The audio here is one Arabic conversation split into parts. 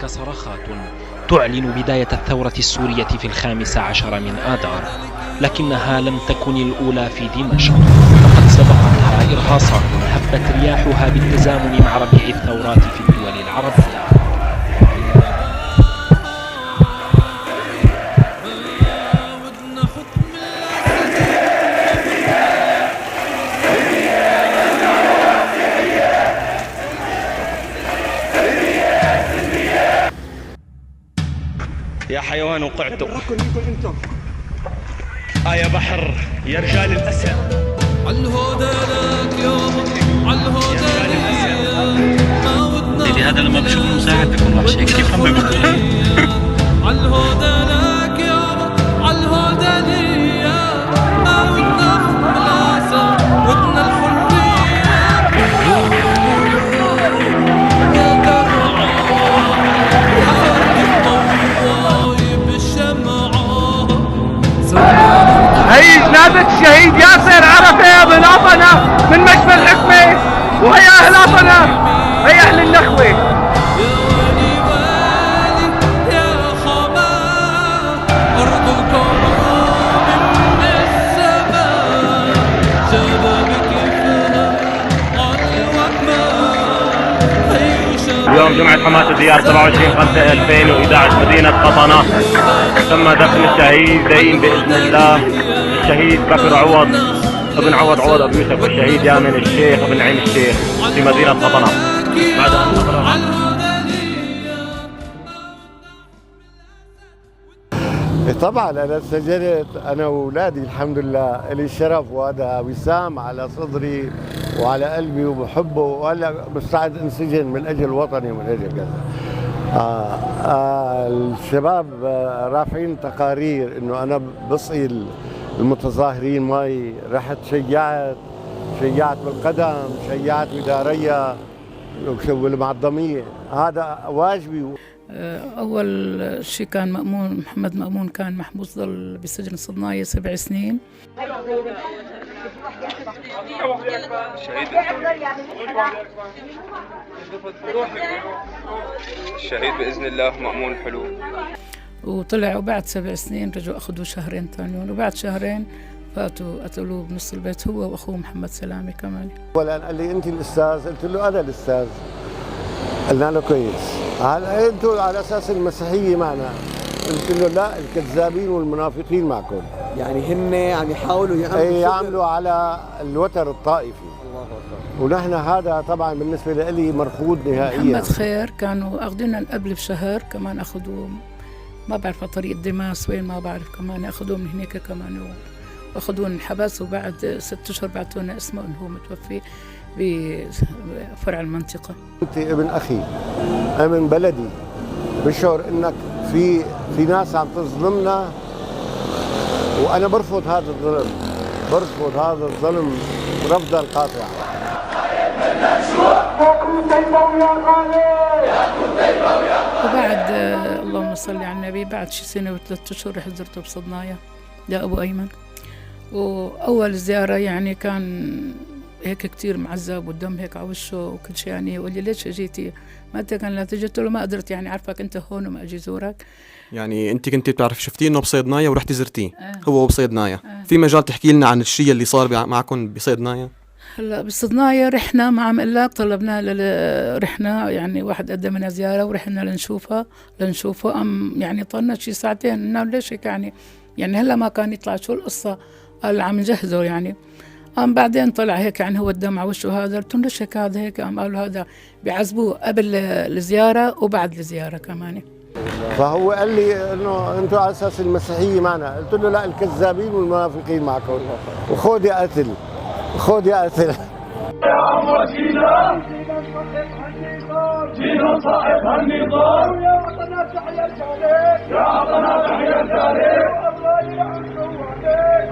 هناك صرخات تعلن بداية الثورة السورية في 15 من آذار، لكنها لم تكن الأولى في دمشق، فقد سبقتها إرهاصات هبت رياحها بالتزامن مع ربيع الثورات في الدول العربية. يا حيوان وقعتم يا بحر يا رجال الأسد عالهدى لك يابا عالهدى لك هذا لما بشوف المساعد بيكون وحش هيك كيف عم بيقول عالهدى لك يابا عالهدى ليا ما ودنا حكم الأسى ودنا الحرية يا درعا يا فرد الضوايب الشمعة هي جنازة الشهيد ياسر عرفة بن عطنة من مشفى الحكمة، وهي أهل عطنة، هي أهل النخوة. يا ولي والي يا خمام أرض الكرام من السماء شبابك يفهم عن الوهمان. اليوم جمعة حماس الديار 27/5/2011 مدينة قطنة تم دفن الشهيد زين بإذن الله الشهيد بكر عوض ابن عوض أبو يوسف والشهيد يامن الشيخ ابن نعيم الشيخ في مدينة قطنة بعد أن أقرأ. طبعا أنا سجلت أنا وأولادي الحمد لله، لي الشرف وهذا وسام على صدري وعلى قلبي وبحبه، وهلا مستعد انسجن من أجل وطني ومن أجل كذا. الشباب رافعين تقارير إنه أنا بصقي المتظاهرين ماي، رحت شيعت بالقدم، شيعت بدارية والمعظمية، هذا واجبي. أول شيء كان محمد مأمون كان محبوس ظل بسجن الصدناية 7 سنين. الشهيد بإذن الله مأمون حلو. وطلع وبعد 7 سنين رجعوا أخذوا شهرين ثانيون، وبعد شهرين فاتوا قتلوه بنص البيت هو وأخوه محمد سلامة كمان. ولا قال لي أنت الأستاذ، قلت له أنا الأستاذ. قلنا له كويس، هلا انتوا على اساس المسيحيه معنا، قلت له لا، الكذابين والمنافقين معكم. يعني هن عم يحاولوا يعملوا على الوتر الطائفي. الله اكبر. ونحن هذا طبعا بالنسبه لي مرفوض نهائيا. محمد خير كانوا اخذونا قبل بشهر، كمان اخذوه ما بعرف على طريق دماس وين ما بعرف، كمان اخذوه من هناك كمان واخذوه انحبس، وبعد 6 أشهر بعثونا اسمه انه هو متوفي بفرع المنطقة. أنت ابن أخي، من بلدي، بشعر إنك في ناس عم تظلمنا، وأنا برفض هذا الظلم، برفض هذا الظلم رفضا قاطعا. وبعد اللهم صل على النبي، بعد شي سنة و3 أشهر رحت زرته بصدنايا لأبو أيمن، وأول زيارة يعني كان هيك كتير معذب والدم هيك على وشه وكل شيء، يعني يقول لي ليش اجيتي؟ ما انت كان لا تجي؟ قلت له ما قدرت، يعني عارفك انت هون وما اجي زورك. يعني انت كنت بتعرف شفتيه انه بصيدنايا ورحتي زرتيه هو بصيدنايا. في مجال تحكي لنا عن الشيء اللي صار معكم بصيدنايا؟ هلا بصيدنايا رحنا مع مقلاك، طلبنا رحنا يعني واحد قدم لنا زياره ورحنا لنشوفه يعني طلنا شي ساعتين، قلنا ليش هيك يعني هلا ما كان يطلع شو القصه؟ قال عم نجهزه يعني. بعدين طلع هيك يعني هو الدم على وشه هذا، قلت له ليش هيك هذا هيك؟ قالوا هذا بيعذبوه قبل الزياره وبعد الزياره كمان. فهو قال لي انه انتم على اساس المسيحيه معنا، قلت له لا، الكذابين والمنافقين معكم، وخذ يا قتل، خذ يا قتل. يا عمر جينا صاحب هالنظام، يا وطنا تحيا الجالين، يا وطنا تحيا الجالين،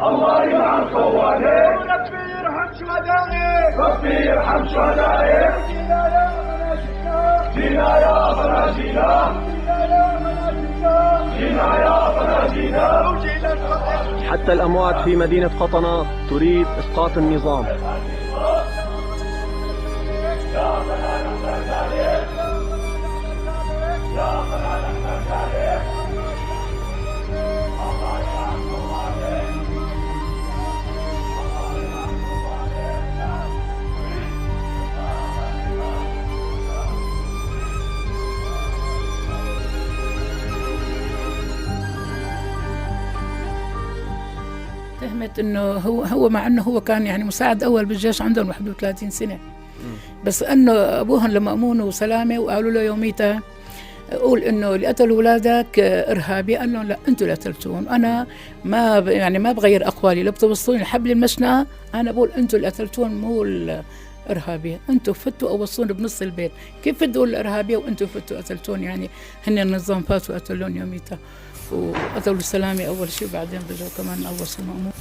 الله يلعن خوالين، وربي يرحم شهدائي، ربي يرحم شهدائي، جينا يا بنا جينا، جينا يا بنا جينا. حتى الأموات في مدينة قطنة تريد إسقاط النظام. تهمت انه هو مع انه هو كان يعني مساعد اول بالجيش، عندهم 31 سنه، بس انه ابوهم لما امونه سلامه وقالوا له يوميتها قول انه اللي قتلوا اولادك ارهابي، قال لهم لا انتم اللي قتلتوهم، انا ما يعني ما بغير اقوالي، لو بتوصلوني لحبل المشنقه انا بقول انتم اللي قتلتوهم مو الارهابي، انتم فتوا او وصلوني بنص البيت، كيف تقول الارهابيه وانتم فتوا قتلتون؟ يعني هن النظام فاتوا قتلون يوميتها وقتلوا سلامه اول شيء، بعدين رجعوا كمان اول شيء مأمون.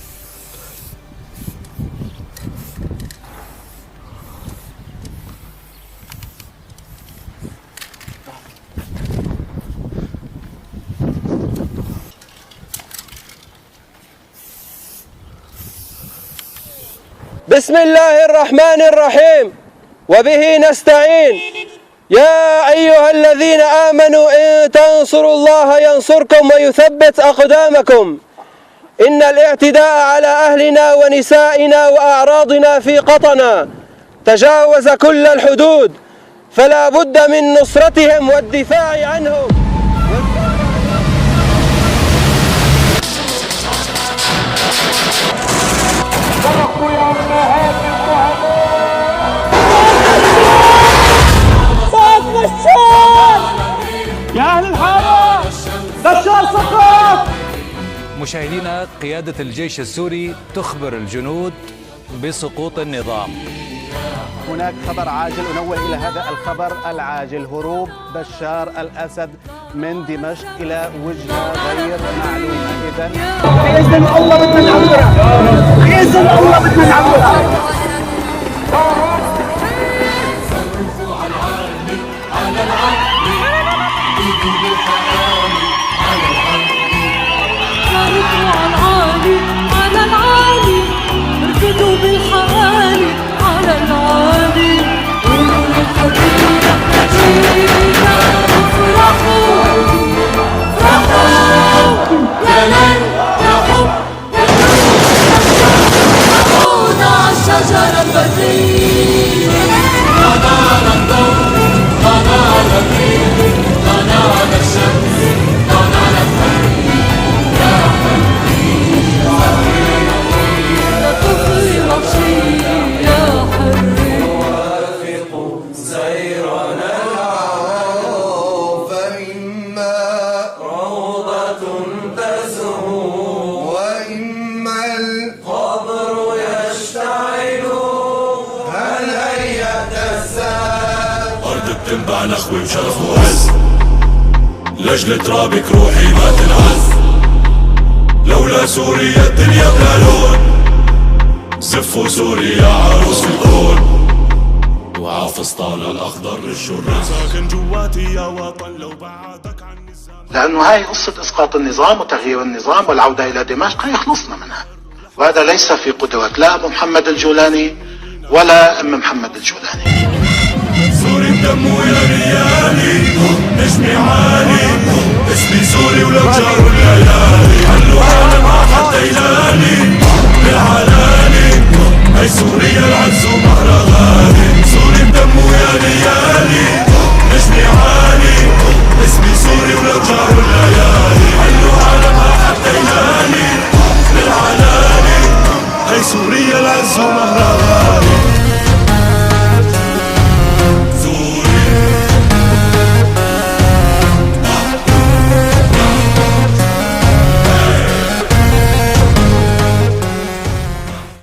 بسم الله الرحمن الرحيم وبه نستعين. يا أيها الذين آمنوا إن تنصروا الله ينصركم ويثبت أقدامكم. إن الاعتداء على أهلنا ونسائنا وأعراضنا في قطنا تجاوز كل الحدود، فلا بد من نصرتهم والدفاع عنهم. يا أهل الحارة بشار سقط. مشاهدينا، قيادة الجيش السوري تخبر الجنود بسقوط النظام. هناك خبر عاجل، أنوه إلى هذا الخبر العاجل: هروب بشار الأسد من دمشق إلى وجهة غير معلومة. إذن بإذن الله بدنا نعملها، بإذن الله بدنا نعملها. اركضوا بالحوالي على العالي، قولوا للحبيبة جينا، افرحوا افرحوا يا ليل يا حب يا نور على الشجرة البدرية. قنال الضوء قنال الريح قنال الشمس قنال الحريق يا حبيبي تنبع نخوي وشرف وعز، لأجل ترابك روحي ما تنعز. لولا سوريا الدنيا بلا لون، زفوا سوريا عروس الكون. وعا فسطان الأخضر الشرة ساكن جواتي يا وطن لو بعدك عن النظام. لأنه هاي قصة إسقاط النظام وتغيير النظام والعودة إلى دمشق هي خلصنا منها، وهذا ليس في قدوة لا أبو محمد الجولاني ولا أم محمد الجولاني. سوري بدمه يا ريالي